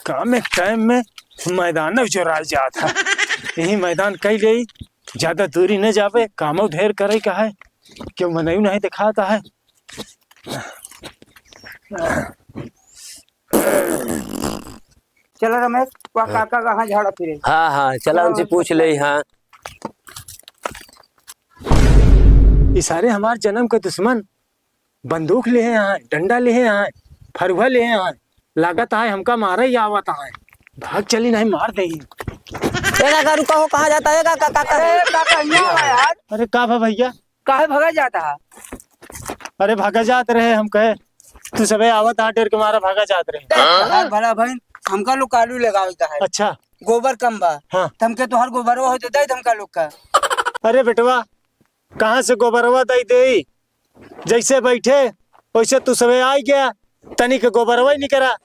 काम एक टाइम में मैदान चुरा जाता यही मैदान कई गई ज्यादा दूरी न जावे कामो ढेर करे का है क्यों मनयू नहीं दिखाता है। चलो रमेश वहाँ काका कहाँ झाड़ा फिरे। हाँ हाँ चला उनसे पूछ ले। हाँ ये सारे हमारे जन्म के दुश्मन बंदूक ले हैं डंडा ले हैं फरुआ ले हैं लागत है हमका मारा ही आवत है भाग चली नहीं मार देगी। काका रुका हो कहाँ जाता है काका काका। अरे काका यहाँ आ यार। अरे का भैया काहे भगा जाता है। अरे भागा जात रहे हम कहे तू सबे आवत आ डेर के मारा भागा जात रहे। भला भाई हमका लोग कालू लगावे का है। अच्छा गोबर कम बा। हाँ तमके तो हर गोबर हो तो दे हमका लोग का। अरे बेटवा कहाँ से गोबरवा दई दे जैसे बैठे वैसे तू सबे आई गया तनिक गोबरवा ही नहीं करा